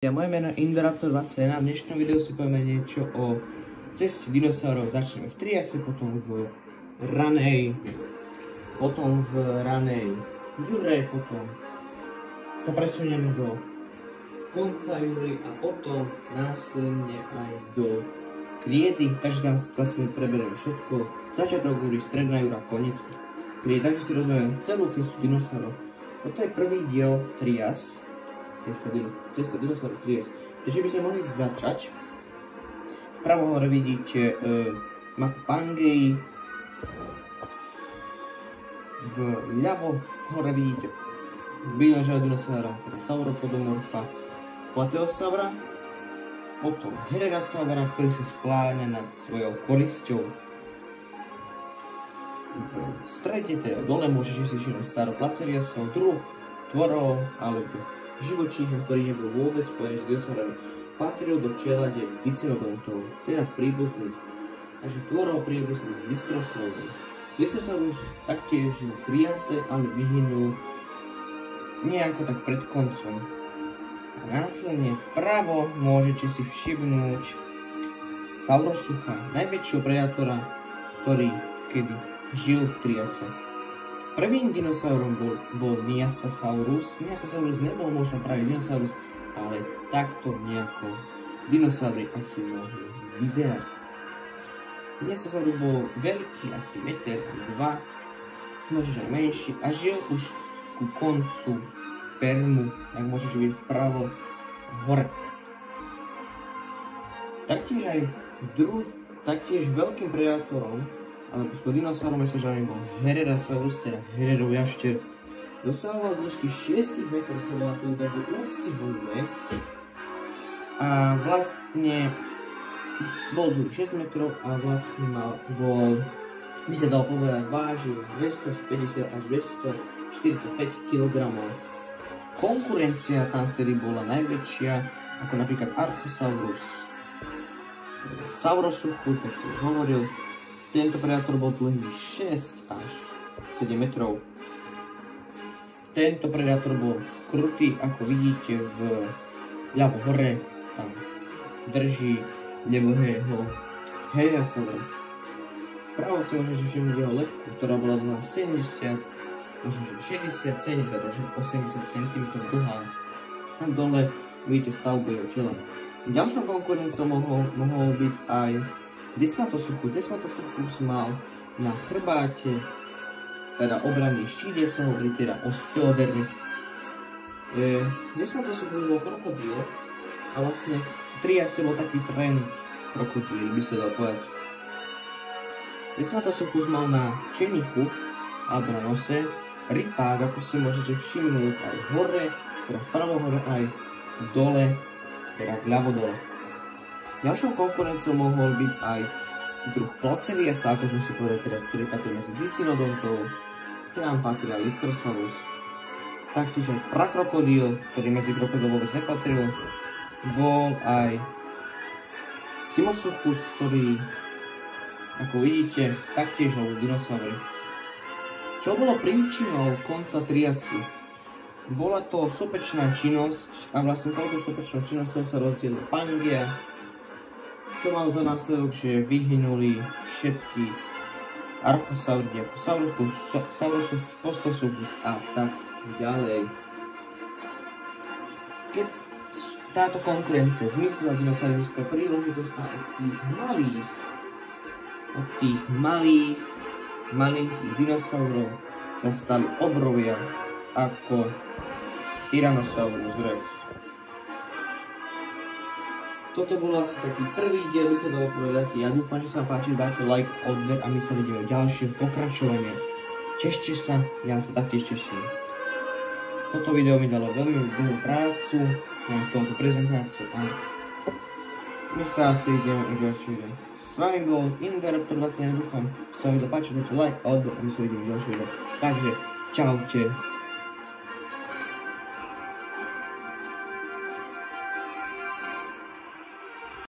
Moje meno je Indoraptor21 a v dnešnom videu si povieme niečo o ceste dinosaurov. Začneme v Triase, potom v ranej Jure, potom sa presunieme do konca Jury a potom následne aj do Kriedy, takže tam vlastne preberieme všetko. Začiatok Jury, stredná Jura, koniec Kriedy, takže si rozberieme celú cestu dinosaurov. Toto je prvý diel Trias. Cesta dinosaurov Trias. Takže by sme mohli začať. Vpravo hore vidíte mapu Pangei. Vľavo hore vidíte binožného dinosaura, teda Sauropodomorfa, Plateosaura, potom Hererasaura, ktorý sa skláňa nad svojou korisťou. V strede teda dole môžete si všimnúť Staroplaceriasov, druh tvorov alebo živočícha, ktorý nebol vôbec spojený s dinosaurami, patril do čelade Diceratodontov, teda príbuzných, takže tvorov príbuzných s Lystrosaurus. Lystrosaurus taktiež v Triase, ale vyhynul nejako tak pred koncom. A následne vpravo môžete si všimnúť Saurosucha, najväčšieho predátora, ktorý kedy žil v Triase. Prvým dinosaurom bol Nyasasaurus. Nyasasaurus nebol možno pravý dinosaurus, ale takto nejako dinosaury asi mohli vyzerať. Nyasasaurus bol veľký, asi 1,2 m, možno aj menší a žil už ku koncu Permu, ak môžete vidieť vpravo hore. Taktiež veľkým predátorom alebo skôr dinosaurom mesažami bol Hererasaurus, teda Hererov jašter. Dosahoval dĺžky 6 metrov, čo bola tú dobu úctyhodné. A vlastne bol dlhý 6 metrov a vlastne by sa dalo povedať, vážil 250 až 245 kg. Konkurencia tam vtedy bola najväčšia, ako napríklad Archosaurus, Saurosuchus, tak som už hovoril. Tento predátor bol dlhý 6 až 7 metrov. Tento predátor bol krutý, ako vidíte vľavo hore, tam drží nebojného Hererasaura. Vpravo si môžete všimnúť jeho lebku, ktorá bola dlhá 70, možno 60, 70 až 80 cm dlhá. A dole vidíte stavbu jeho tela. Ďalšou konkurenciou mohol byť aj Desmatosuchus. Desmatosuchus mal na chrbáte, teda obranný štít, sa hovorí teda osteodermy. Desmatosuchus bol krokodíl a vlastne v Triase bol taký trend krokodíl, by sa dal povedať. Desmatosuchus mal na čenichu alebo na nose rypák, ako si môžete všimnúť aj hore, teda vpravo hore, aj dole, teda vľavo dole. Ďalšou konkurenciou mohol byť aj druh Placeriasa, ako sme si povedali, teda, ktorý patrí medzi Diceratodontov, tam patrí aj Lystrosaurus. Taktiež aj prakrokodíl, ktorý medzi krokodílov vôbec nepatril, bol aj Simosuchus, ktorý, ako vidíte, taktiež bol dinosaury. Čo bolo príčinou konca Triasu? Bola to sopečná činnosť a vlastne touto sopečnou činnosťou sa rozdielila Pangea, čo mal za následok, že vyhynuli všetky Archosaury, ako Saurosuchus, Postosuchus a tak ďalej. Keď táto konkurencia zmizla, dinosaury získali príležitosť a od tých malých dinosaurov sa stali obrovia ako Tyrannosaurus Rex. Toto bol asi taký prvý diel, by sa dalo povedať. Ja dúfam, že sa vám páči, dáte like, odber a my sa vidíme v ďalšom pokračovaní. Tešte sa, ja sa taktiež teším. Toto video mi dalo veľmi dlhú prácu, mám v tomto prezentáciu a my sa asi vidíme v ďalšom videu. S vami bol Indoraptor21, dúfam, že sa vám video páči, dáte like, odber a my sa vidíme v ďalšom videu. Takže, čaute.